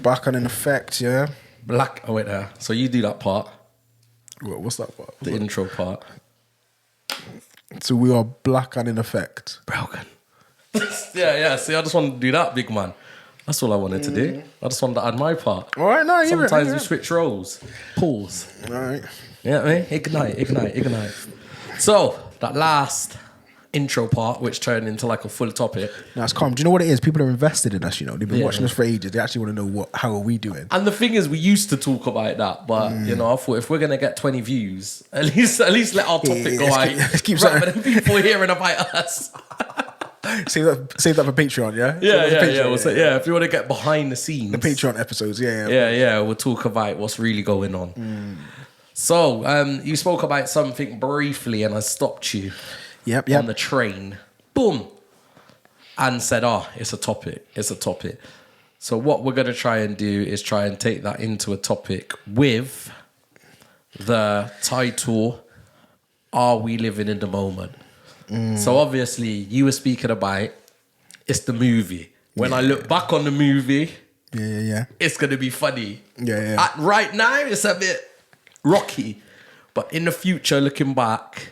Back and in effect, yeah. Black. Oh wait, there. So you do that part. What's that part? The intro part. So we are black and in effect. Broken. yeah. See, I just want to do that, big man. That's all I wanted to do. I just wanted to add my part. All right, no, sometimes we switch roles. Pause. All right. Yeah, I mean, ignite. So that last intro part, which turned into like a full topic. Now it's calm. Do you know what it is? People are invested in us. You know, they've been watching us for ages. They actually want to know how are we doing. And the thing is, we used to talk about that, but you know, I thought if we're gonna get 20 views, at least let our topic go out. Rather than people hearing about us. Save that for Patreon, yeah? Yeah. If you want to get behind the scenes, the Patreon episodes, we'll talk about what's really going on. So, you spoke about something briefly, and I stopped you. Yep. On the train, boom, and said, it's a topic. So what we're going to try and do is try and take that into a topic with the title, Are We Living in the Moment? So obviously you were speaking about, it's the movie. When I look back on the movie, it's going to be funny. Right now, it's a bit rocky, but in the future, looking back,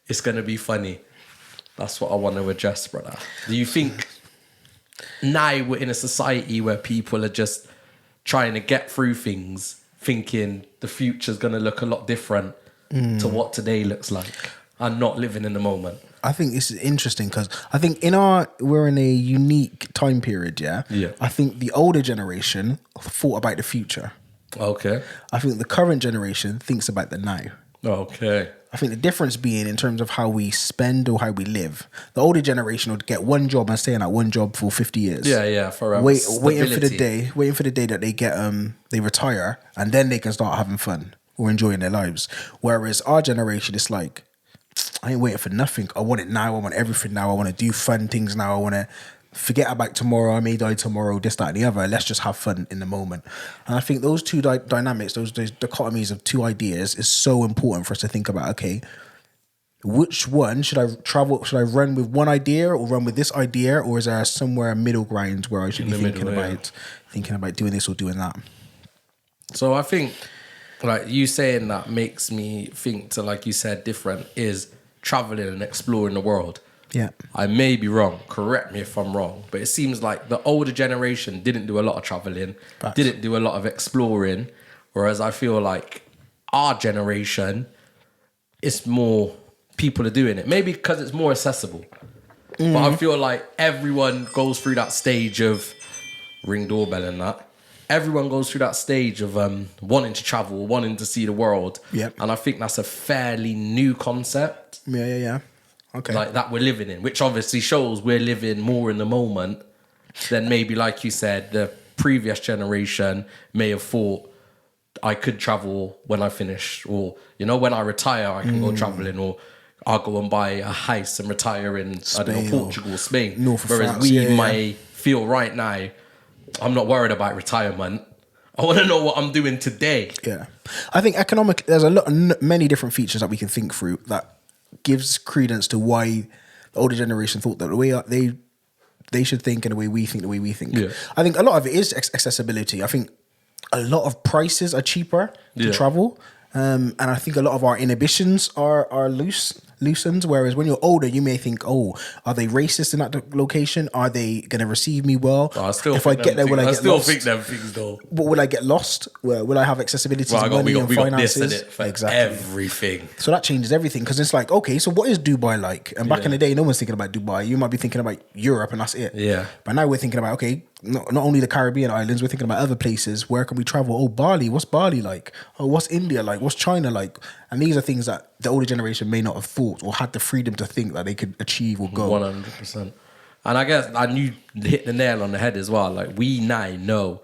it's going to be funny. That's what I want to address, brother. Do you think now we're in a society where people are just trying to get through things, thinking the future's going to look a lot different to what today looks like, and not living in the moment? I think this is interesting because I think we're in a unique time period, yeah? I think the older generation thought about the future. Okay. I think the current generation thinks about the now. Okay. I think the difference being in terms of how we spend or how we live. The older generation would get one job and stay in that one job for 50 years. Yeah, forever. Waiting for the day that they get they retire, and then they can start having fun or enjoying their lives. Whereas our generation, it's like, I ain't waiting for nothing. I want it now. I want everything now. I want to do fun things now. I want to forget about tomorrow. I may die tomorrow, this, that, and the other. Let's just have fun in the moment. And I think those two dynamics, those dichotomies of two ideas is so important for us to think about, okay, which one should I run with one idea or run with this idea, or is there somewhere a middle ground where I should be thinking about doing this or doing that? So I think, like you saying that makes me think to, like you said, different is traveling and exploring the world. Yeah, I may be wrong. Correct me if I'm wrong, but it seems like the older generation didn't do a lot of traveling, didn't do a lot of exploring, whereas I feel like our generation, it's more people are doing it. Maybe because it's more accessible, but I feel like everyone goes through that stage of ring doorbell and that. Everyone goes through that stage of wanting to travel, wanting to see the world. Yep. And I think that's a fairly new concept. Yeah. Okay. Like that we're living in, which obviously shows we're living more in the moment than maybe, like you said, the previous generation may have thought I could travel when I finish, or, you know, when I retire, I can go traveling, or I'll go and buy a house and retire in, Spain, I don't know, Portugal, Spain. Whereas France, we might feel right now, I'm not worried about retirement. I want to know what I'm doing today. Yeah. I think there's many different features that we can think through that gives credence to why the older generation thought that the way they should think and the way we think. Yeah. I think a lot of it is accessibility. I think a lot of prices are cheaper to travel. And I think a lot of our inhibitions are loosened. Whereas when you're older, you may think, "Oh, are they racist in that location? Are they going to receive me well? If I get there, will I get lost? I still think them things though. But will I get lost? Will I have accessibility to money and finances? Exactly, everything. So that changes everything because it's like, okay, so what is Dubai like? And back in the day, no one's thinking about Dubai. You might be thinking about Europe, and that's it. Yeah. But now we're thinking about, okay, not only the Caribbean islands, we're thinking about other places. Where can we travel? Oh, Bali. What's Bali like? Oh, what's India like? What's China like? And these are things that the older generation may not have thought or had the freedom to think that they could achieve or go. 100%. And I guess, and you hit the nail on the head as well. Like, we now know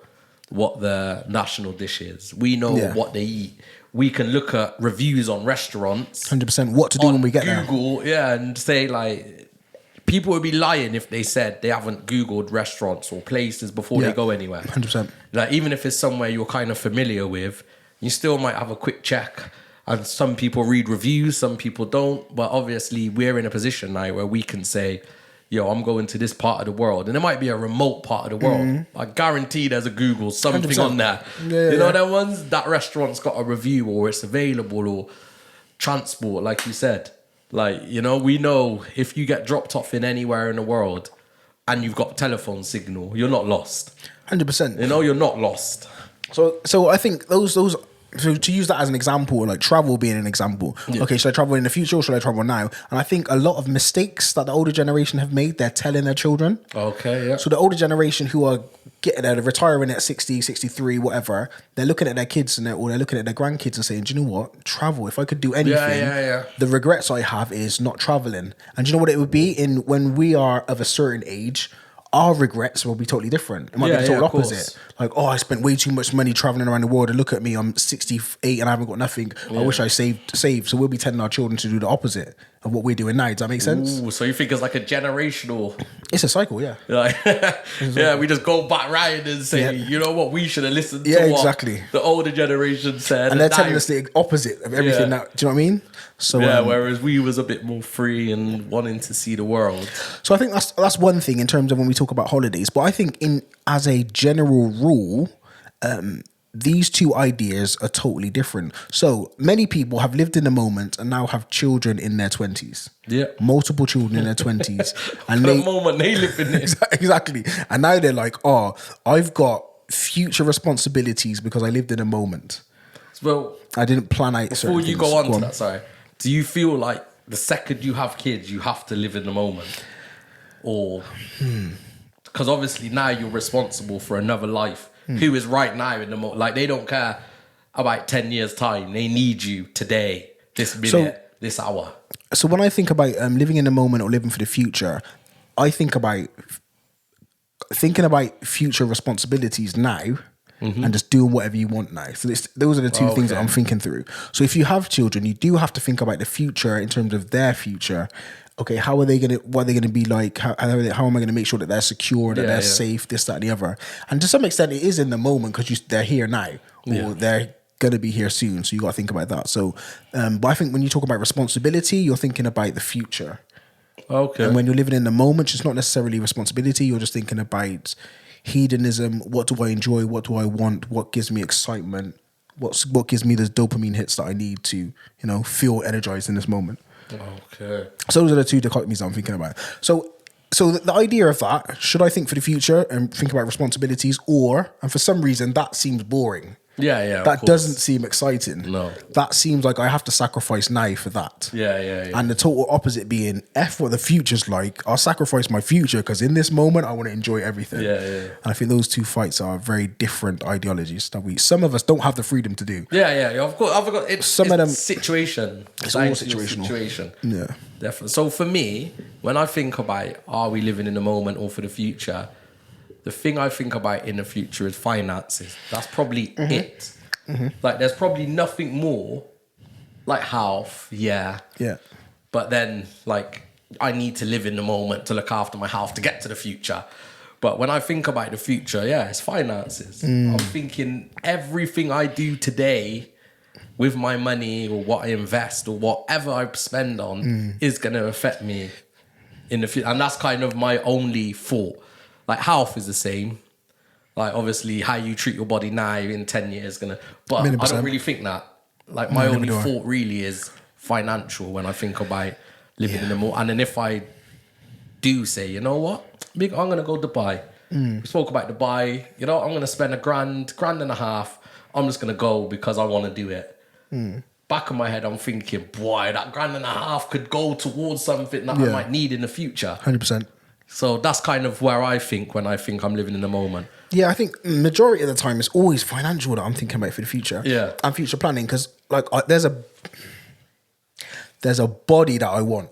what the national dish is. We know what they eat. We can look at reviews on restaurants. 100%. What to do when we get Google, there. And say, like, people would be lying if they said they haven't Googled restaurants or places before they go anywhere. 100%. Like, even if it's somewhere you're kind of familiar with, you still might have a quick check. And some people read reviews, some people don't. But obviously, we're in a position now where we can say, yo, I'm going to this part of the world. And it might be a remote part of the world. I guarantee there's a Google something 100%. on there. Yeah, you know yeah. them ones? That restaurant's got a review or it's available or transport, like you said. Like, you know, we know if you get dropped off in anywhere in the world and you've got telephone signal, you're not lost. 100%. You know, you're not lost. So I think those so to use that as an example, like travel being an example. Yeah. Okay, should I travel in the future or should I travel now? And I think a lot of mistakes that the older generation have made, they're telling their children. Okay, yeah. So the older generation who are they're retiring at 60, 63, whatever, they're looking at their kids or they're looking at their grandkids and saying, do you know what? Travel. If I could do anything, Yeah. the regrets I have is not traveling. And do you know what it would be? When we are of a certain age, our regrets will be totally different. It might be the total opposite. Like, oh, I spent way too much money traveling around the world and look at me, I'm 68 and I haven't got nothing. I wish I saved. So we'll be telling our children to do the opposite of what we're doing now. Does that make sense? Ooh, so you think it's like a generational... It's a cycle, yeah. Like, yeah, we just go back round and say, Yeah. you know what, we should have listened to Yeah, what exactly. the older generation said. And they're now- telling us the opposite of everything. Yeah. That, do you know what I mean? So Yeah, whereas we was a bit more free and wanting to see the world. So I think that's one thing in terms of when we talk about holidays. But I think as a general rule, these two ideas are totally different. So many people have lived in the moment and now have children in their 20s. Yeah. Multiple children in their 20s. And For the moment, they live in it. Exactly. And now they're like, oh, I've got future responsibilities because I lived in a moment. Well, I didn't plan out before certain you things. go on to that, sorry, do you feel like the second you have kids, you have to live in the moment? Or... Because obviously now you're responsible for another life who is right now in the moment. Like, they don't care about 10 years' time. They need you today, this minute, this hour. So when I think about living in the moment or living for the future, I think about thinking about future responsibilities now and just doing whatever you want now. So those are the two things that I'm thinking through. So if you have children, you do have to think about the future in terms of their future. Okay, what are they gonna be like? How am I gonna make sure that they're secure, that they're safe, this, that, and the other? And to some extent, it is in the moment because they're here now, or they're gonna be here soon. So you got to think about that. So, but I think when you talk about responsibility, you're thinking about the future. Okay. And when you're living in the moment, it's not necessarily responsibility. You're just thinking about hedonism. What do I enjoy? What do I want? What gives me excitement? What gives me those dopamine hits that I need to, feel energized in this moment. Okay. So those are the two dichotomies I'm thinking about. So the idea of that, should I think for the future and think about responsibilities, and for some reason that seems boring. Yeah. That doesn't seem exciting. No. That seems like I have to sacrifice now for that. Yeah. And the total opposite being, F what the future's like, I'll sacrifice my future because in this moment I want to enjoy everything. Yeah. And I think those two fights are very different ideologies that some of us don't have the freedom to do. Yeah. Of course, I've got Some of them- situation. It's all Down to your situational. Situation. Yeah. Definitely. So for me, when I think about are we living in the moment or for the future, the thing I think about in the future is finances. That's probably it. Like, there's probably nothing more. Like health, yeah. But then, like, I need to live in the moment to look after my health to get to the future. But when I think about the future, it's finances. I'm thinking everything I do today with my money or what I invest or whatever I spend on is going to affect me in the future. And that's kind of my only thought. Like, health is the same. Like, obviously, how you treat your body now in 10 years is going to... But 100%. I don't really think that. Like, my only thought really is financial when I think about living in the moment. And then if I do say, you know what? I'm going to go Dubai. We spoke about Dubai. I'm going to spend $1,000, $1,500. I'm just going to go because I want to do it. Back of my head, I'm thinking, boy, that $1,500 could go towards something that I might need in the future. 100%. So that's kind of where I think when I think I'm living in the moment. Yeah, I think majority of the time it's always financial that I'm thinking about for the future. Yeah. And future planning, because there's a body that I want.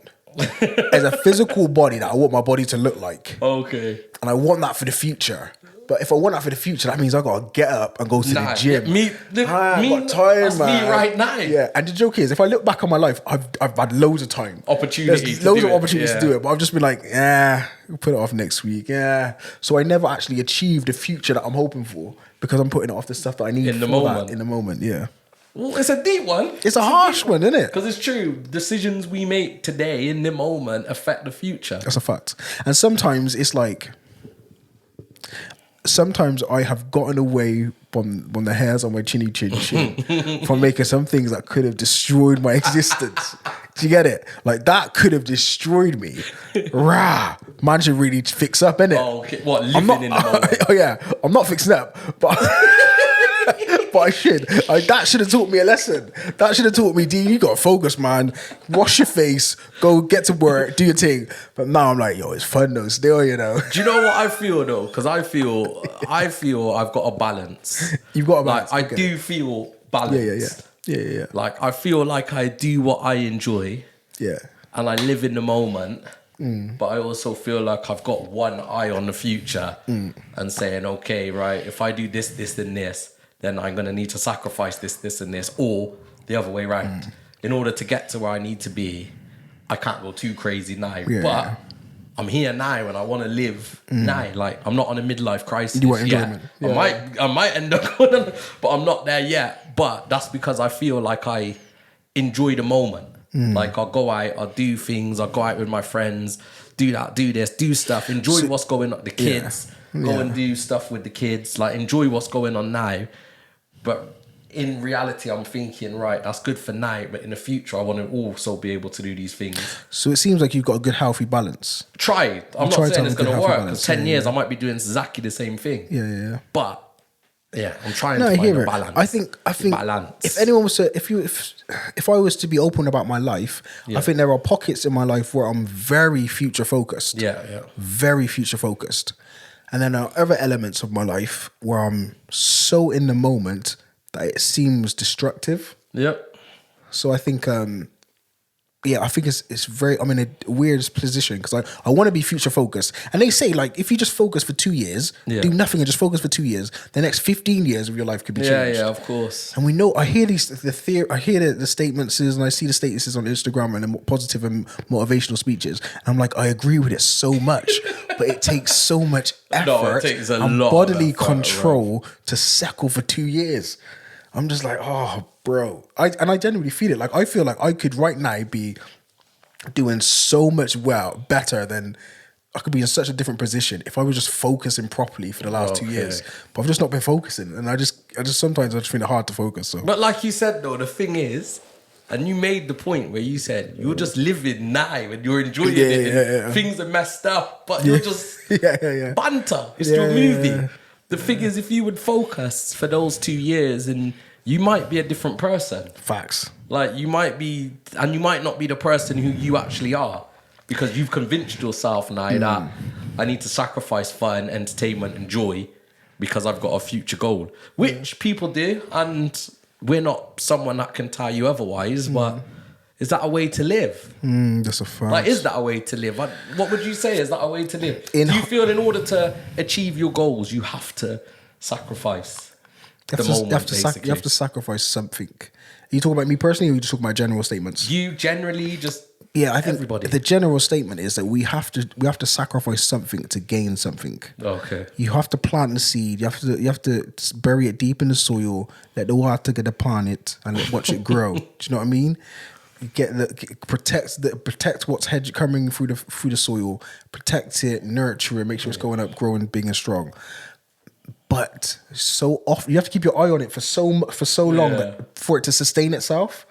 There's a physical body that I want my body to look like. Okay. And I want that for the future. But if I want that for the future, that means I gotta get up and go to the gym. Got time, that's man. me right now. Yeah, and the joke is, if I look back on my life, I've had loads of time, Opportunities There's loads to of do it, opportunities to do it. But I've just been like, we'll put it off next week. Yeah, so I never actually achieved the future that I'm hoping for because I'm putting it off the stuff that I need In the for moment. That, in the moment, yeah. Well, it's a deep one. It's a harsh one, isn't it? Because it's true. Decisions we make today in the moment affect the future. That's a fact. And sometimes it's like, sometimes I have gotten away from the hairs on my chinny chin from making some things that could have destroyed my existence. Do you get it? Like, that could have destroyed me. Rah. Man should really fix up, innit? Oh, okay. What, living in the moment? Oh, yeah. I'm not fixing up, but... but I should. That should have taught me a lesson. That should have taught me, Dean, you got to focus, man. Wash your face, go get to work, do your thing. But now I'm like, yo, it's fun though, still, you know. Do you know what I feel though? Because I feel I've got a balance. You've got a balance. Like, I do feel balanced. Yeah. Like, I feel like I do what I enjoy. Yeah. And I live in the moment. But I also feel like I've got one eye on the future and saying, okay, right, if I do this, and this, then I'm going to need to sacrifice this, and this, or the other way around. In order to get to where I need to be, I can't go too crazy now. Yeah. But I'm here now and I want to live now. Like, I'm not on a midlife crisis You want yet. enjoyment. Yeah. I might end up going on, but I'm not there yet. But that's because I feel like I enjoy the moment. Like, I'll go out, I'll do things, I'll go out with my friends, do that, do this, do stuff, enjoy what's going on, the kids, go and do stuff with the kids, like, enjoy what's going on now. But in reality, I'm thinking, right, that's good for now, but in the future, I want to also be able to do these things. So it seems like you've got a good, healthy balance. Try. I'm not try to saying have it's a good, going to healthy work, balance. because 10 years, I might be doing exactly the same thing. Yeah. But, yeah, I'm trying No, to I find hear a it. balance. I think balance. if anyone was to, if I was to be open about my life, I think there are pockets in my life where I'm very future focused. Yeah. Very future focused. And then there are other elements of my life where I'm so in the moment that it seems destructive. Yep. So I think, I think it's very, I'm in a weird position because I want to be future focused. And they say, like, if you just focus for 2 years, do nothing and just focus for 2 years, the next 15 years of your life could be changed. Yeah, of course. And we know, I hear the statements and I see the statuses on Instagram and the positive and motivational speeches. And I'm like, I agree with it so much, but it takes so much effort takes a and lot of bodily effort, control to settle for 2 years. I'm just like, oh, bro. I genuinely feel it. Like, I feel like I could right now be doing so much better than I could be in such a different position if I was just focusing properly for the last 2 years. But I've just not been focusing, and I just sometimes I just find it hard to focus. So, But like you said though, the thing is, and you made the point where you said you're just living now and you're enjoying it. And things are messed up, but you're just banter. It's your movie. Yeah. The thing is, if you would focus for those 2 years, and you might be a different person. Facts. Like, you might be, and you might not be the person who you actually are, because you've convinced yourself now that I need to sacrifice fun, entertainment, and joy because I've got a future goal, which people do, and we're not someone that can tell you otherwise. But is that a way to live? That's a fact. Like, is that a way to live? What would you say is that a way to live? Do you feel in order to achieve your goals, you have to sacrifice the moment, basically? You have to sacrifice something. Are you talking about me personally, or are you just talking about general statements? You generally just... Yeah, I think everybody. The general statement is that we have to sacrifice something to gain something. Okay. You have to plant the seed. You have to bury it deep in the soil, let the water get upon it, and watch it grow. Do you know what I mean? Protect what's coming through the soil. Protect it, nurture it, make sure it's going up, growing, big and strong. But so often you have to keep your eye on it for so long for it to sustain itself.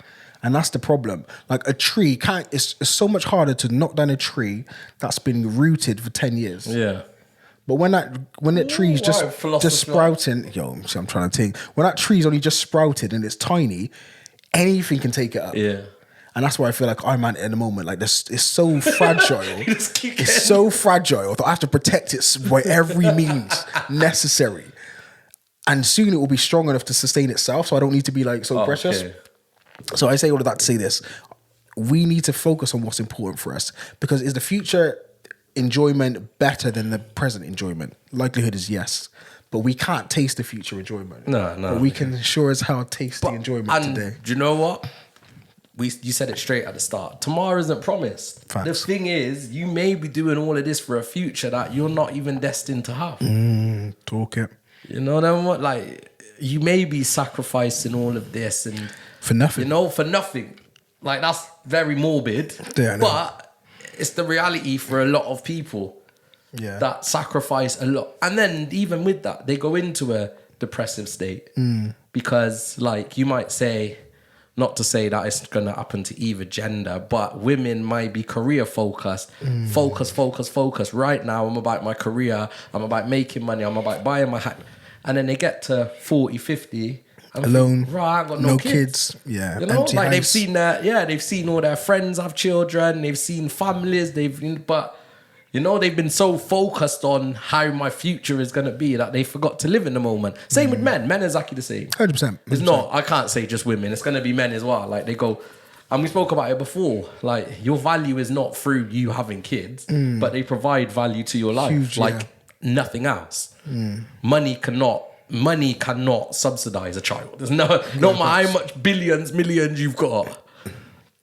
And that's the problem. Like, a tree it's so much harder to knock down a tree that's been rooted for 10 years. Yeah. But when that tree's just sprouting, I'm trying to think. When that tree's only just sprouted and it's tiny, anything can take it up. Yeah. And that's why I feel like I'm at the moment. Like, this is so fragile. It's so fragile that I have to protect it by every means necessary. And soon it will be strong enough to sustain itself, so I don't need to be like so precious. Okay. So I say all of that to say this. We need to focus on what's important for us, because is the future enjoyment better than the present enjoyment? Likelihood is yes. But we can't taste the future enjoyment. No. But we can sure as hell taste the enjoyment today. Do you know what? You said it straight at the start. Tomorrow isn't promised. Facts. The thing is, you may be doing all of this for a future that you're not even destined to have. Talk it. You know what I mean? Like, you may be sacrificing all of this and For nothing. you know, for nothing. Like, that's very morbid. Yeah, I know. but it's the reality for a lot of people Yeah. that sacrifice a lot. And then even with that, they go into a depressive state because, like, you might say, not to say that it's going to happen to either gender, but women might be career focused. Focus. Right now, I'm about my career. I'm about making money. I'm about buying my hat. And then they get to 40, 50. And Alone. think, right, I've got No no kids. Yeah. You know, Empty like they've house. seen that. Yeah, they've seen all their friends have children. They've seen families. But you know, they've been so focused on how my future is going to be that they forgot to live in the moment. Same with men. Men are exactly the same. 100%. It's not, I can't say just women. It's going to be men as well. Like, they go, and we spoke about it before, like, your value is not through you having kids, but they provide value to your life. Huge, like, yeah. nothing else. Money cannot subsidize a child. There's no matter how much billions, millions you've got,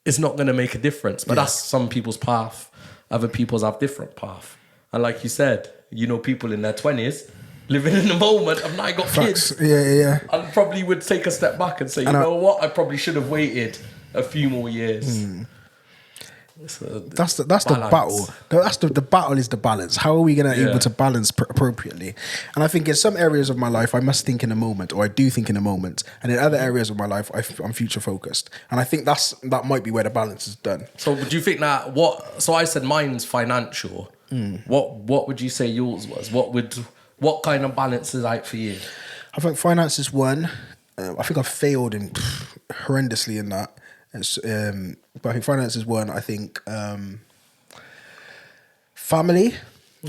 it's not going to make a difference. But that's some people's path. Other people's have different path. And like you said, you know, people in their 20s living in the moment. I've now got Facts. kids. Yeah. I probably would take a step back and say, you know what? I probably should have waited a few more years. That's the balance. battle. That's the battle is the balance. How are we going to able to balance appropriately? And I think in some areas of my life, I must think in a moment, or I do think in a moment. And in other areas of my life, I'm future focused. And I think that might be where the balance is done. So do you think that so I said mine's financial. What would you say yours was? What kind of balance is out for you? I think finance is one. I think I've failed horrendously in that. But I think finance is one. I think family.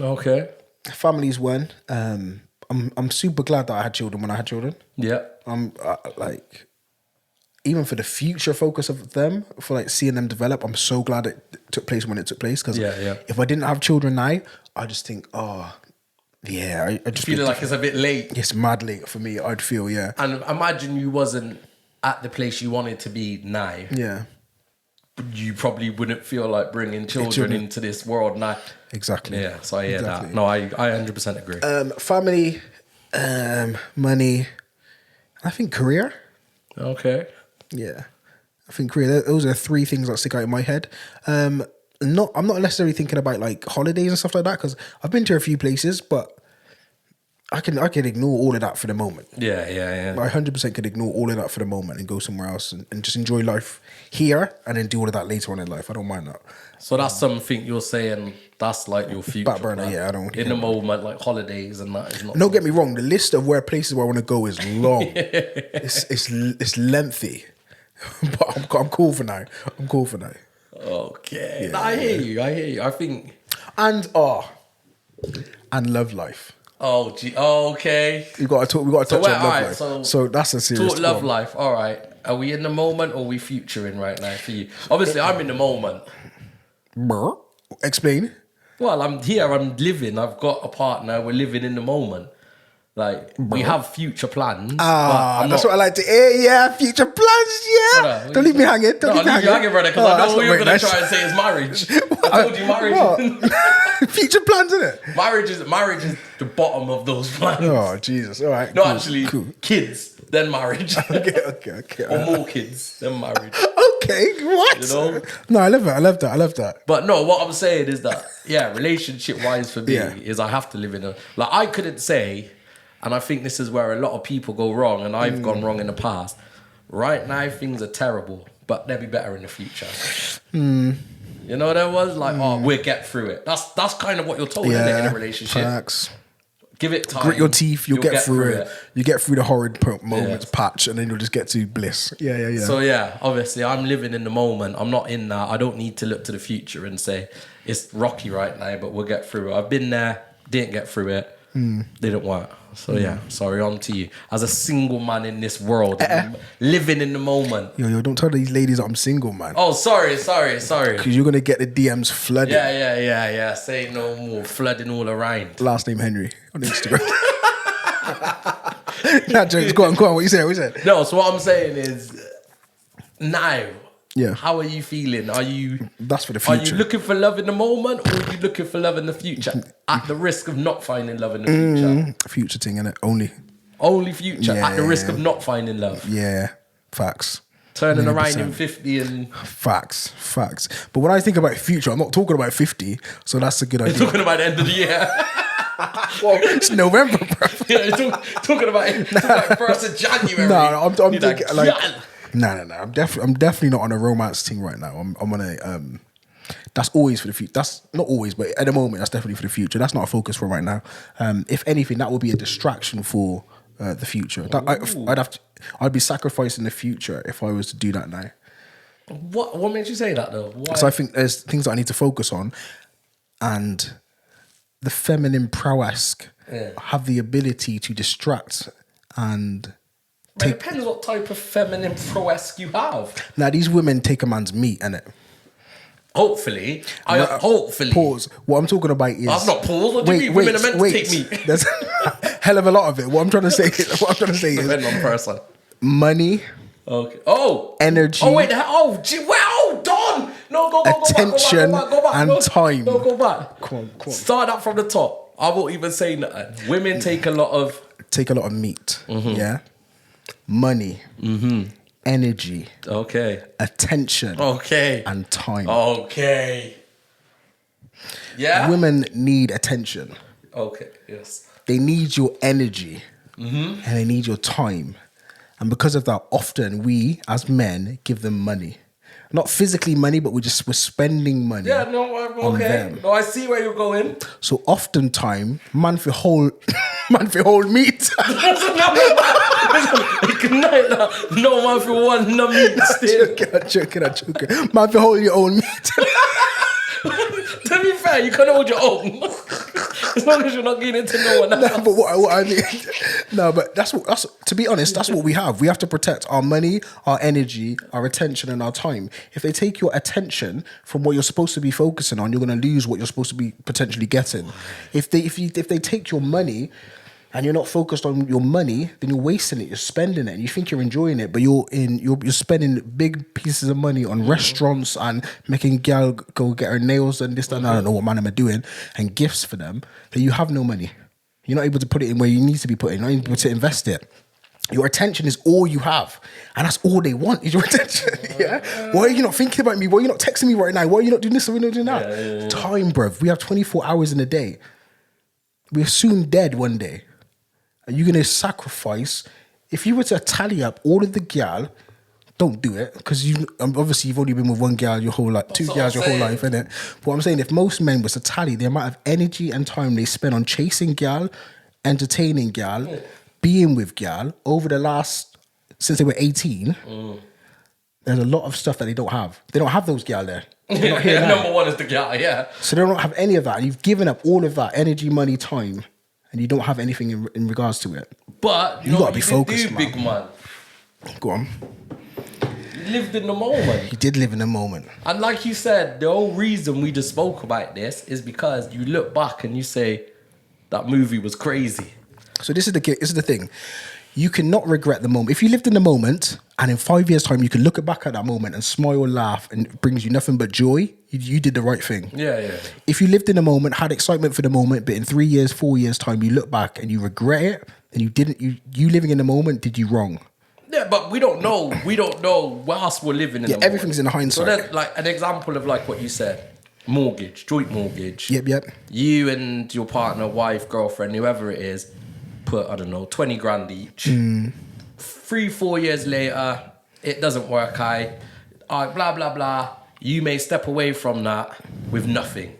Okay. Family is one. I'm super glad that I had children when I had children. Yeah. I'm like, even for the future focus of them, for like seeing them develop, I'm so glad it took place when it took place. Because if I didn't have children now, I just think, I just Feeling like it's a bit late. It's mad late for me. I'd feel, yeah. And imagine you wasn't at the place you wanted to be now. Yeah. You probably wouldn't feel like bringing children into this world now. Exactly. Yeah, so I hear that. No, I 100% agree. Family, money, I think career. Okay. Yeah. I think career. Those are three things that stick out in my head. I'm not necessarily thinking about like holidays and stuff like that, because I've been to a few places, but I can ignore all of that for the moment. Yeah. I 100% could ignore all of that for the moment and go somewhere else and just enjoy life here and then do all of that later on in life. I don't mind that. So that's something you're saying that's like your future. Back burner, plan. yeah, I don't. In the moment, like holidays and that is not. Don't get me wrong. The list of places where I want to go is long. it's lengthy, but I'm cool for now. Okay. Yeah, I hear you. I think. And love life. Oh, gee. Oh, okay. We got to touch on love life. So that's a serious talk love life. All right. Are we in the moment or are we futuring right now for you? Obviously, I'm in the moment. Explain. Well, I'm here. I'm living. I've got a partner. We're living in the moment. Like, we have future plans. That's what I like to hear. Yeah, future plans. Yeah. Brother, don't leave me hanging. Don't leave me hanging, brother, because I know what you're going to try and say is marriage. I told you marriage. Future plans, isn't it? Marriage is the bottom of those plans. Oh, Jesus. All right. No, cool, actually, cool. Kids, then marriage. Okay. Or more kids, then marriage. Okay, what? You know? No, I love that. But no, what I'm saying is that, relationship-wise for me, is I have to live in a... Like, I couldn't say... And I think this is where a lot of people go wrong, and I've gone wrong in the past. Right now, things are terrible, but they'll be better in the future. You know what that was? Like, we'll get through it. That's kind of what you're told, isn't it, in a relationship? Facts. Give it time. Grit your teeth, you'll get through it. You get through the horrid moments, patch, and then you'll just get to bliss. Yeah. So, obviously, I'm living in the moment. I'm not in that. I don't need to look to the future and say, it's rocky right now, but we'll get through it. I've been there, didn't get through it. Didn't work. So sorry, on to you. As a single man in this world, living in the moment. Yo, don't tell these ladies I'm single, man. Oh, sorry. Because you're going to get the DMs flooded. Yeah. Say no more. Flooding all around. Last name Henry on Instagram. Nah, jokes. Go on. What you said? No, so what I'm saying is, now, yeah. How are you feeling? That's for the future. Are you looking for love in the moment, or are you looking for love in the future? At the risk of not finding love in the future. Future thing, innit? Only. Only future at the risk Yeah. of not finding love. Yeah, facts. Turning around 100%. in 50 and Facts. But when I think about future, I'm not talking about 50, so that's a good idea. talking about the end of the year. Well, it's November, bro. Yeah, talking about 1st of January. No, I'm You're thinking like, like, yeah. no. I'm definitely not on a romance thing right now. I'm on a that's always for the future. That's not always, but at the moment, that's definitely for the future. That's not a focus for right now. If anything, that will be a distraction for the future. I'd be sacrificing the future if I was to do that now. What makes you say that though? Why? So I think there's things that I need to focus on, and the feminine prowess have the ability to distract and But it depends what type of feminine prowess you have. now these women take a man's meat, innit? Hopefully. Hopefully. Pause. What I'm talking about is I've not paused. What do you mean? Women are meant to take meat. There's a hell of a lot of it. What I'm trying to say is Depending on person. money, Okay. Oh. energy, Oh, wait. Wow, Don. No, go attention, go back. and time. No, go back. Come on. Start that from the top. I won't even say nothing. Women take a lot of... Take a lot of meat. Yeah. Money. Energy. Okay. Attention. Okay. And time. Okay. Yeah? Women need attention. Okay, yes. They need your energy. And they need your time. And because of that, often we, as men, give them money. Not physically money, but we're spending money. Yeah, no, on okay. them. No, I see where you're going. So oftentimes, man for whole meat. No man for one, no meat still. I'm joking. Man for hold your own meat. To be fair, you can hold your own. As long as you're not getting into no one else. No, but what I mean, no, but that's to be honest, that's what we have. We have to protect our money, our energy, our attention, and our time. If they take your attention from what you're supposed to be focusing on, you're going to lose what you're supposed to be potentially getting. If they take your money and you're not focused on your money, then you're wasting it. You're spending it, and you think you're enjoying it, but you're spending big pieces of money on restaurants and making gal go get her nails and this, that, and I don't know what man am I doing, and gifts for them. That you have no money. You're not able to put it in where you need to be put in. You're not able to invest it. Your attention is all you have, and that's all they want is your attention. Yeah. Why are you not thinking about me? Why are you not texting me right now? Why are you not doing this? Why are you not doing that? Time, bruv. We have 24 hours in a day. We're soon dead one day. Are you going to sacrifice? If you were to tally up all of the gal, don't do it, because obviously you've only been with one gal your whole life, two gals your whole life, innit? But what I'm saying, if most men was to tally the amount of energy and time they spend on chasing gal, entertaining gal, being with gal over the last, since they were 18, there's a lot of stuff that they don't have. They don't have those gal there. They're not here now. Number one is the gal, yeah. So they don't have any of that. And you've given up all of that energy, money, time, and you don't have anything in regards to it. But you gotta be focused, do, big man. Go on. You lived in the moment. He did live in the moment. And like you said, the whole reason we just spoke about this is because you look back and you say, that movie was crazy. So this is the thing. You cannot regret the moment. If you lived in the moment, and in 5 years' time, you can look back at that moment and smile, laugh, and it brings you nothing but joy, you did the right thing. Yeah. If you lived in the moment, had excitement for the moment, but in 3 years, 4 years' time, you look back and you regret it, then you living in the moment did you wrong. Yeah, but we don't know. We don't know whilst we're living in the everything's moment. in hindsight. So that's like an example of like what you said. Mortgage, joint mortgage. Yep. You and your partner, wife, girlfriend, whoever it is, put, I don't know, 20 grand each. 3-4 years later, it doesn't work out. Blah, blah, blah. You may step away from that with nothing.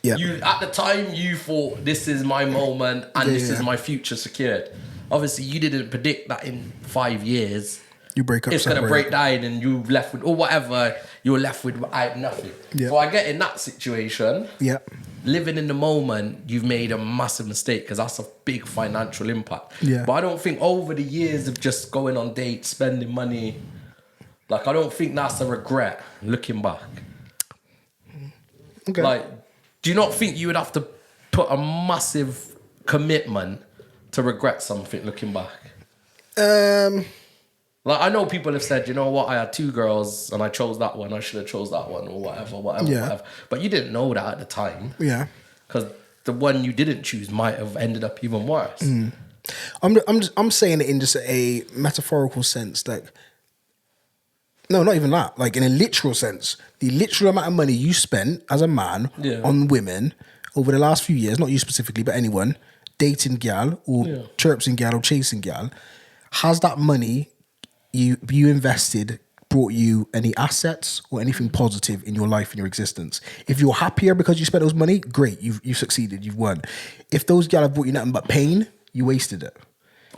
Yeah. At the time, you thought, this is my moment and this is my future secured. Obviously, you didn't predict that in 5 years. You break up. It's going to break down and you're left with, or whatever, you're left with nothing. Yeah. So I get in that situation. Yeah. Living in the moment, you've made a massive mistake because that's a big financial impact. Yeah. But I don't think over the years of just going on dates, spending money, like I don't think that's a regret looking back. Okay. Like, do you not think you would have to put a massive commitment to regret something looking back? Like, I know people have said, you know what, I had 2 girls and I chose that one, I should have chose that one, or whatever. But you didn't know that at the time. Yeah. Because the one you didn't choose might have ended up even worse. I'm saying it in just a metaphorical sense, like. No, not even that. Like in a literal sense, the literal amount of money you spent as a man on women over the last few years, not you specifically, but anyone dating gal or chirpsing gal or chasing gal, has that money you invested brought you any assets or anything positive in your life, in your existence? If you're happier because you spent those money, great, you've succeeded, you've won. If those gal have brought you nothing but pain, you wasted it.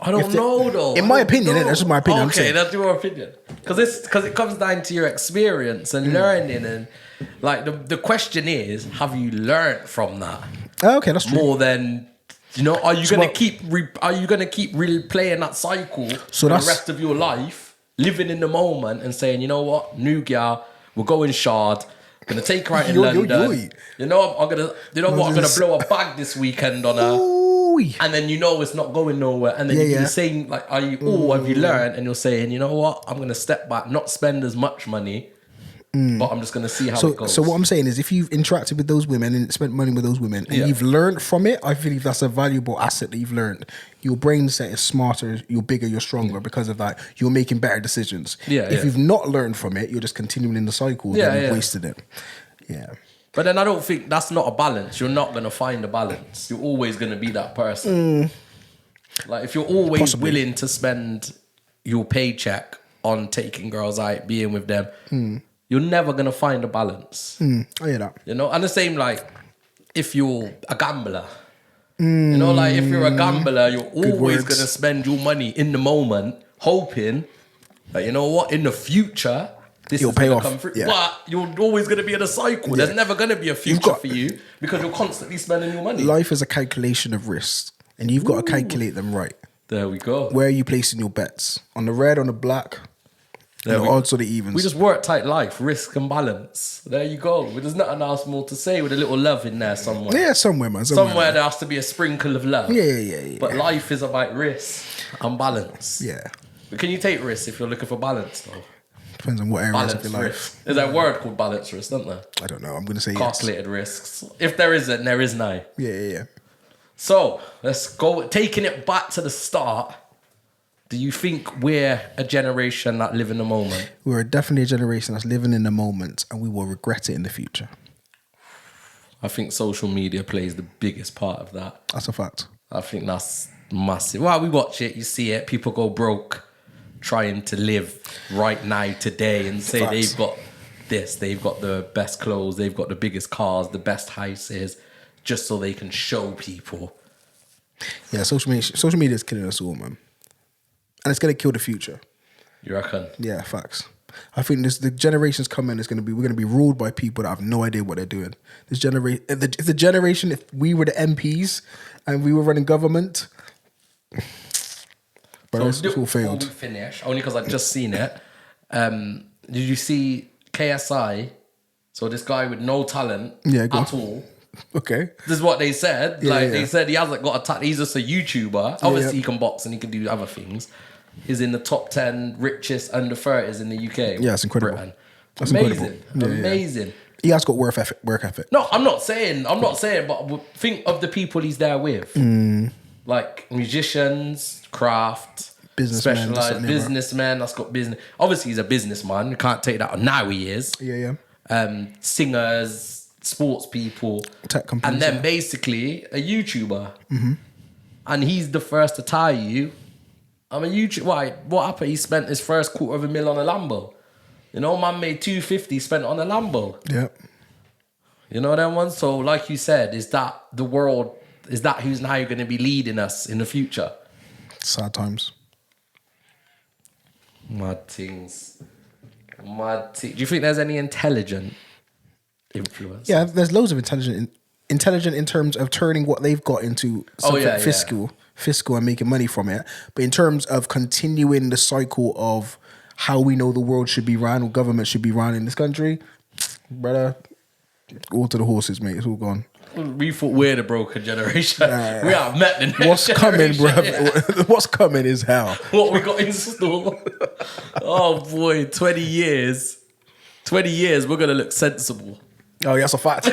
I don't know though. In my opinion, that's just my opinion. Okay, that's your opinion. Because it comes down to your experience and learning, and like the question is, have you learned from that? Oh, okay, that's true. More than are you gonna keep replaying that cycle for the rest of your life, living in the moment and saying, you know what, new gal, we're going shard. Gonna take her out in London. I'm gonna blow a bag this weekend on her. And then it's not going nowhere. And then you're saying, like, have you learned? And you're saying, you know what, I'm gonna step back, not spend as much money, but I'm just gonna see how it goes. So what I'm saying is, if you've interacted with those women and spent money with those women, and you've learned from it, I believe that's a valuable asset that you've learned. Your brain set is smarter, you're bigger, you're stronger because of that. You're making better decisions. If you've not learned from it, you're just continuing in the cycle. Then you've wasted it. Yeah. But then I don't think that's not a balance. You're not going to find a balance. You're always going to be that person. Like if you're always willing to spend your paycheck on taking girls out, being with them, you're never going to find a balance. I hear that. And the same like if you're a gambler. Like if you're a gambler, you're always going to spend your money in the moment, hoping that, in the future, It'll pay off. Come through. Yeah. But you're always going to be in a cycle. There's never going to be a future for you because you're constantly spending your money. Life is a calculation of risks, and you've got to calculate them right. There we go. Where are you placing your bets? On the red, on the black, on the odds or the evens? We just work tight life, risk and balance. There you go. There's nothing else more to say with a little love in there somewhere. Yeah, somewhere, man. Somewhere there has to be a sprinkle of love. Yeah. But life is about risk and balance. Yeah. But can you take risks if you're looking for balance, though? Depends on what areas of your life. Risk. There's a word called balance risk, isn't there? I don't know. I'm going to say calculated risks. If there isn't, there is now. Yeah. So let's go. Taking it back to the start. Do you think we're a generation that live in the moment? We're definitely a generation that's living in the moment, and we will regret it in the future. I think social media plays the biggest part of that. That's a fact. I think that's massive. Well, we watch it, you see it. People go broke trying to live right now, today, and say they've got this, they've got the best clothes, they've got the biggest cars, the best houses, just so they can show people. Yeah, social media is killing us all, man. And it's going to kill the future. You reckon? Yeah, facts. I think the generations coming we're going to be ruled by people that have no idea what they're doing. If the generation, if we were the MPs and we were running government, but it's all failed. Before we finish, only because I've just seen it. Did you see KSI? So this guy with no talent at all. Okay. This is what they said. They said he hasn't got a talent. He's just a YouTuber. Obviously, he can box and he can do other things. He's in the top 10 richest under 30s in the UK. Yeah, that's incredible. Britain. That's amazing. Incredible. Amazing. He has got work ethic. No, I'm not saying, but think of the people he's there with. Like musicians, craft, specialized businessmen that's got business. Obviously, he's a businessman. You can't take that. Now he is. Yeah. Singers, sports people, tech companies, and then basically a YouTuber. And he's the first to tell you, I'm a YouTuber. Why? What happened? He spent his first $250,000 on a Lambo. Man made $250 spent on a Lambo. Yeah. You know that one? So like you said, is that the world? Is that who's now going to be leading us in the future? Sad times. Mad things. Do you think there's any intelligent influence? Yeah, there's loads of intelligent in terms of turning what they've got into something fiscal and making money from it. But in terms of continuing the cycle of how we know the world should be run or government should be run in this country, brother, all to the horses, mate. It's all gone. We thought we're the broken generation. We have met the next What's coming, bro? Yeah. What's coming is hell. What we got in store. Oh boy, 20 years. 20 years, we're going to look sensible. Oh, yeah, that's a fact.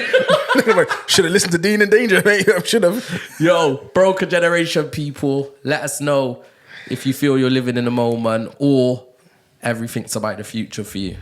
Should have listened to Dean and Danger, mate. I should have. Yo, broken generation people, let us know if you feel you're living in the moment or everything's about the future for you.